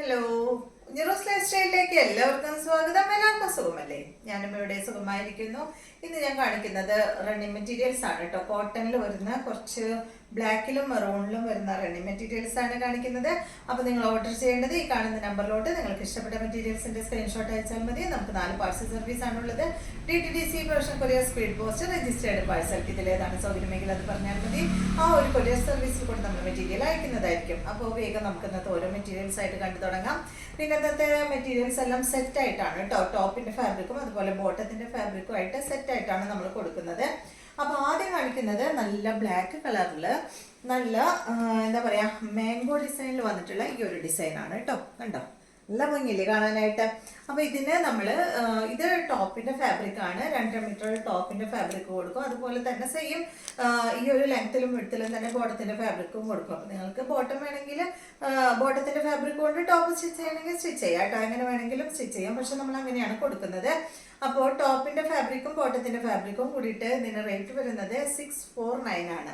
Hello, ഉഞ്ഞറോസ് life സ്റ്റൈലിലേക്ക് എല്ലാവർക്കും സ്വാഗതം. എല്ലാവർക്കും സുഖമല്ലേ? ഞാനും ഇവിടെ സുഖമായിരിക്കുന്നു. ഇന്ന് ഞാൻ കാണിക്കുന്നത് റണ്ണിങ് മെറ്റീരിയൽസ് ആണ് കേട്ടോ. കോട്ടണിൽ വരുന്ന കുറച്ച് ബ്ലാക്കിലും മെറൂണിലും വരുന്ന റണ്ണിങ് മെറ്റീരിയൽസ് ആണ് കാണിക്കുന്നത്. അപ്പോൾ നിങ്ങൾ ഓർഡർ ചെയ്യേണ്ടത് ഈ കാണുന്ന നമ്പറിലോട്ട് നിങ്ങൾക്ക് ഇഷ്ടപ്പെട്ട മെറ്റീരിയൽസിന്റെ സ്ക്രീൻഷോട്ട് അയച്ചാൽ മതി. നമുക്ക് 4 പാർസൽ സർവീസ് ആണുള്ളത്. DTDC professional courier speed post registered parcel. ഇതിലേതാണ് സൗകര്യമെങ്കിൽ അത് പറഞ്ഞാൽ മതി. ആ ഒരു കൊറിയർ സർവീസിൽ കൂടെ നമ്മൾ മെറ്റീരിയൽ അയക്കുന്നതായിരിക്കും. അപ്പോൾ വേഗം നമുക്ക് ഇന്നത്തെ ഓരോ മെറ്റീരിയൽസ് ആയിട്ട് കണ്ടു തുടങ്ങാം. പിന്നെ ഇന്നത്തെ മെറ്റീരിയൽസ് എല്ലാം സെറ്റ് ആയിട്ടാണ് കേട്ടോ. ടോപ്പിന്റെ ഫാബ്രിക്കും അതുപോലെ ബോട്ടത്തിന്റെ ഫാബ്രിക്കും ആയിട്ട് സെറ്റ് ആയിട്ടാണ് നമ്മൾ കൊടുക്കുന്നത്. അപ്പൊ ആദ്യം കാണിക്കുന്നത് നല്ല ബ്ലാക്ക് കളറില് നല്ല എന്താ പറയാ മാംഗോ ഡിസൈനിൽ വന്നിട്ടുള്ള ഈ ഒരു ഡിസൈൻ ആണ് കേട്ടോ. കണ്ടോ, നല്ല ഭംഗിയില്ലേ കാണാനായിട്ട്. അപ്പൊ ഇതിന് നമ്മള് ഇത് ടോപ്പിന്റെ ഫാബ്രിക് ആണ്. 2 മീറ്റർ ടോപ്പിന്റെ ഫാബ്രിക് കൊടുക്കും. അതുപോലെ തന്നെ സെയിം ഈ ഒരു ലെങ്ത്തിലും വിഡ്ത്തിലും തന്നെ ബോട്ടത്തിന്റെ ഫാബ്രിക്കും കൊടുക്കും. അപ്പൊ നിങ്ങൾക്ക് ബോട്ടം വേണമെങ്കിൽ ബോട്ടത്തിന്റെ ഫാബ്രിക് കൊണ്ട് ടോപ്പ് സ്റ്റിച്ച് ചെയ്യണമെങ്കിൽ സ്റ്റിച്ച് ചെയ്യാം കേട്ടോ. എങ്ങനെ വേണമെങ്കിലും സ്റ്റിച്ച് ചെയ്യാം. പക്ഷെ നമ്മൾ അങ്ങനെയാണ് കൊടുക്കുന്നത്. അപ്പോൾ ടോപ്പിന്റെ ഫാബ്രിക്കും ബോട്ടത്തിന്റെ ഫാബ്രിക്കും കൂടിയിട്ട് ഇതിന് റേറ്റ് വരുന്നത് 649 ആണ്.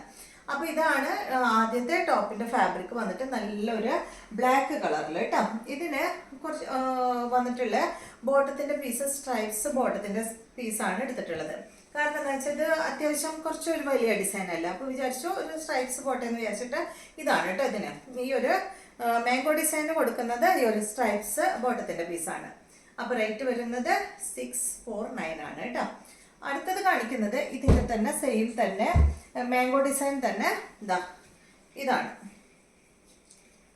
അപ്പൊ ഇതാണ് ആദ്യത്തെ ടോപ്പിന്റെ ഫാബ്രിക് വന്നിട്ട് നല്ലൊരു ബ്ലാക്ക് കളറിൽ കേട്ടോ. ഇതിന് കുറച്ച് വന്നിട്ടുള്ള ബോട്ടത്തിന്റെ പീസ് സ്ട്രൈപ്സ് ബോട്ടത്തിന്റെ പീസാണ് എടുത്തിട്ടുള്ളത്. കാരണം എന്താ വെച്ചാൽ ഇത് അത്യാവശ്യം കുറച്ചൊരു വലിയ ഡിസൈൻ അല്ല. അപ്പൊ വിചാരിച്ചു ഒരു സ്ട്രൈപ്സ് പോട്ടെ എന്ന് വിചാരിച്ചിട്ട് ഇതാണ് കേട്ടോ. ഇതിന് ഈ ഒരു മാംഗോ ഡിസൈന് കൊടുക്കുന്നത് ഈ ഒരു സ്ട്രൈപ്സ് ബോട്ടത്തിന്റെ പീസാണ്. അപ്പൊ റേറ്റ് വരുന്നത് 649 ആണ് കേട്ടോ. അടുത്തത് കാണിക്കുന്നത് ഇതിന്റെ തന്നെ സെയിം തന്നെ മാംഗോ ഡിസൈൻ തന്നെ ഇതാണ്.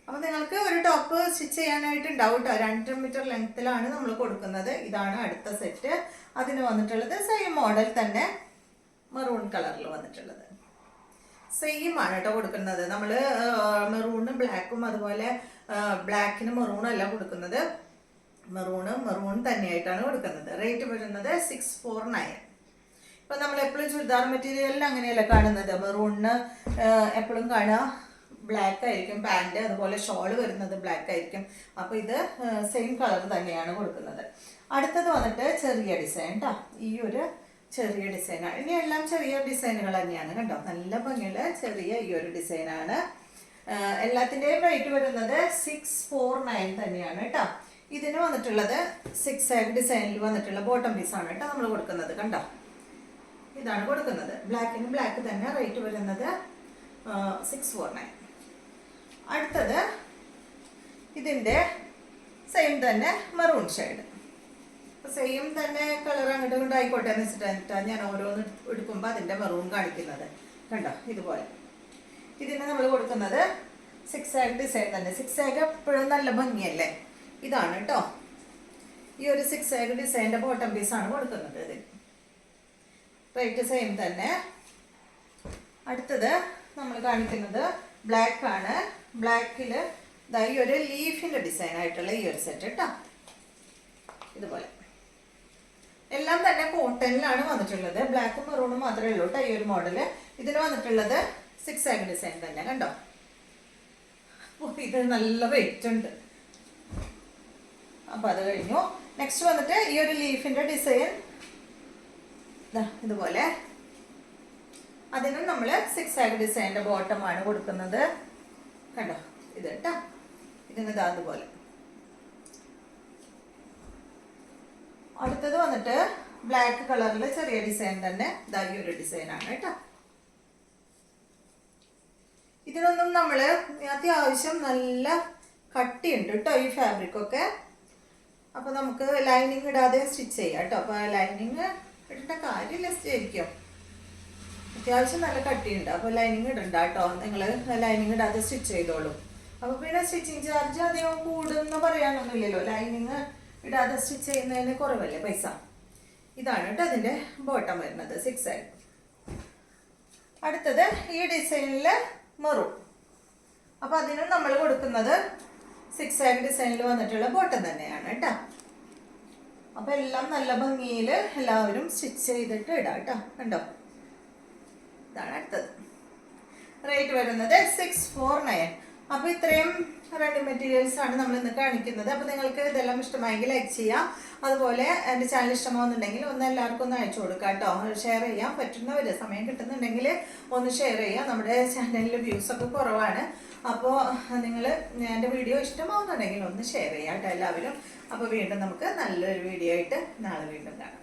അപ്പൊ നിങ്ങൾക്ക് ഒരു ടോപ്പ് സ്റ്റിച്ച് ചെയ്യാനായിട്ട് ഉണ്ടാവും കേട്ടോ. 2 മീറ്റർ ലെങ്ത്തിലാണ് നമ്മൾ കൊടുക്കുന്നത്. ഇതാണ് അടുത്ത സെറ്റ്. അതിന് വന്നിട്ടുള്ളത് സെയിം മോഡൽ തന്നെ മെറൂൺ കളറിൽ വന്നിട്ടുള്ളത് സെയിം ആണ് കേട്ടോ കൊടുക്കുന്നത്. നമ്മൾ മെറൂണും ബ്ലാക്കും അതുപോലെ ബ്ലാക്കിന് മെറൂണും അല്ല കൊടുക്കുന്നത്. മെറൂൺ തന്നെയായിട്ടാണ് കൊടുക്കുന്നത്. റേറ്റ് വരുന്നത് 649. ഇപ്പൊ നമ്മൾ എപ്പോഴും ചുരിദാർ മെറ്റീരിയലിൽ അങ്ങനെയല്ല കാണുന്നത്. മെറൂണിന് എപ്പോഴും കാണുക ബ്ലാക്ക് ആയിരിക്കും പാൻറ്, അതുപോലെ ഷോൾ വരുന്നത് ബ്ലാക്ക് ആയിരിക്കും. അപ്പൊ ഇത് സെയിം കളർ തന്നെയാണ് കൊടുക്കുന്നത്. അടുത്തത് വന്നിട്ട് ചെറിയ ഡിസൈൻ കേട്ടോ. ഈ ഒരു ചെറിയ ഡിസൈനാണ്. ഇനി എല്ലാം ചെറിയ ഡിസൈനുകൾ തന്നെയാണ് കണ്ടോ. നല്ല ഭംഗിയുള്ള ചെറിയ ഈ ഒരു ഡിസൈനാണ്. എല്ലാത്തിൻ്റെയും റേറ്റ് വരുന്നത് 649 തന്നെയാണ് കേട്ടോ. ഇതിന് വന്നിട്ടുള്ളത് 6 ഡിസൈനിൽ വന്നിട്ടുള്ള ബോട്ടം പീസാണ് കേട്ടോ നമ്മൾ കൊടുക്കുന്നത്. കണ്ടോ, ഇതാണ് കൊടുക്കുന്നത്. ബ്ലാക്കിന് ബ്ലാക്ക് തന്നെ. റേറ്റ് വരുന്നത് 649. അടുത്തത് ഇതിൻ്റെ സെയിം തന്നെ മെറൂൺ ഷെയ്ഡ്. സെയിം തന്നെ കളർ അങ്ങോട്ട് കൊണ്ട് ആയിക്കോട്ടെ എന്ന് വെച്ചിട്ടാണ് ഞാൻ ഓരോന്ന് എടുക്കുമ്പോൾ അതിൻ്റെ മെറൂൺ കാണിക്കുന്നത്. കണ്ടോ, ഇതുപോലെ. ഇതിന് നമ്മൾ കൊടുക്കുന്നത് 6 ഡിസൈൻ തന്നെ. 6 എപ്പോഴും നല്ല ഭംഗിയല്ലേ. ഇതാണ് കേട്ടോ. ഈ ഒരു 6 ഡിസൈൻ്റെ ബോട്ടം പീസാണ് കൊടുക്കുന്നത്. ഇതിന് റേറ്റ് സെയിം തന്നെ. അടുത്തത് നമ്മൾ കാണിക്കുന്നത് ബ്ലാക്ക് ആണ്. ബ്ലാക്കിൽ ഈ ഒരു ലീഫിൻ്റെ ഡിസൈൻ ആയിട്ടുള്ള ഈ ഒരു സെറ്റ് കേട്ടോ. ഇതുപോലെ എല്ലാം തന്നെ കോട്ടണിലാണ് വന്നിട്ടുള്ളത്. ബ്ലാക്കും മെറൂണും മാത്രമേ ഉള്ളൂ കേട്ടോ ഈ ഒരു മോഡല്. ഇതിന് വന്നിട്ടുള്ളത് 6 ഡിസൈൻ തന്നെ. കണ്ടോ, ഇത് നല്ല വെയിറ്റ് ഉണ്ട്. അപ്പൊ അത് കഴിഞ്ഞു. നെക്സ്റ്റ് വന്നിട്ട് ഈ ഒരു ലീഫിന്റെ ഡിസൈൻ ഇതുപോലെ. അതിനും നമ്മൾ 6 ഡിസൈനിന്റെ ബോട്ടം ആണ് കൊടുക്കുന്നത്. കണ്ടോ, ഇത് കേട്ടോ. ഇതിന് അതുപോലെ. അടുത്തത് വന്നിട്ട് ബ്ലാക്ക് കളറിൽ ചെറിയ ഡിസൈൻ തന്നെ ഈ ഒരു ഡിസൈൻ ആണ് കേട്ടോ. ഇതിനൊന്നും നമ്മൾ അത്യാവശ്യം നല്ല കട്ടിയുണ്ട് കേട്ടോ ഈ ഫാബ്രിക് ഒക്കെ. അപ്പൊ നമുക്ക് ലൈനിങ് ഇടാതെ സ്റ്റിച്ച് ചെയ്യാം കേട്ടോ. അപ്പൊ ലൈനിങ് ഇടേണ്ട കാര്യമില്ല ശരിക്കും. അത്യാവശ്യം നല്ല കട്ടിയുണ്ട്. അപ്പൊ ലൈനിങ് ഇടണ്ട കേട്ടോ. നിങ്ങൾ ലൈനിങ് ഇടാതെ സ്റ്റിച്ച് ചെയ്തോളൂ. അപ്പൊ പിന്നെ സ്റ്റിച്ചിങ് ചാർജ് അധികം കൂടുമെന്ന് പറയാനൊന്നുമില്ലല്ലോ. ലൈനിങ് ഇടാതെ സ്റ്റിച്ച് ചെയ്യുന്നതിന് കുറവല്ലേ പൈസ. ഇതാണ് കേട്ടോ അതിന്റെ ബോട്ടം വരുന്നത് 6. അടുത്തത് ഈ ഡിസൈനില് മെറൂൺ. അപ്പൊ അതിനും നമ്മൾ കൊടുക്കുന്നത് 6 ഡിസൈനിൽ വന്നിട്ടുള്ള ബോട്ടം തന്നെയാണ് കേട്ടോ. അപ്പൊ എല്ലാം നല്ല ഭംഗിയിൽ എല്ലാവരും സ്റ്റിച്ച് ചെയ്തിട്ട് ഇടാം കേട്ടോ. കണ്ടോ, ഇതാണ് അടുത്തത്. റേറ്റ് വരുന്നത് 649. അപ്പൊ ഇത്രയും റെഡി മെറ്റീരിയൽസ് ആണ് നമ്മൾ ഇന്ന് കാണിക്കുന്നത്. അപ്പൊ നിങ്ങൾക്ക് ഇതെല്ലാം ഇഷ്ടമായെങ്കിൽ ലൈക്ക് ചെയ്യാം. അതുപോലെ എൻ്റെ ചാനൽ ഇഷ്ടമാവുന്നുണ്ടെങ്കിൽ ഒന്ന് എല്ലാവർക്കും ഒന്ന് അയച്ചു കൊടുക്കാം കേട്ടോ. ഷെയർ ചെയ്യാൻ പറ്റുന്നവർ സമയം കിട്ടുന്നുണ്ടെങ്കിൽ ഒന്ന് ഷെയർ ചെയ്യാം. നമ്മുടെ ചാനലിൽ വ്യൂസ് ഒക്കെ കുറവാണ്. അപ്പോൾ നിങ്ങൾ എൻ്റെ വീഡിയോ ഇഷ്ടമാവുന്നുണ്ടെങ്കിൽ ഒന്ന് ഷെയർ ചെയ്യാം കേട്ടോ എല്ലാവരും. അപ്പോൾ വീണ്ടും നമുക്ക് നല്ലൊരു വീഡിയോ ആയിട്ട് നാളെ വീണ്ടും കാണാം.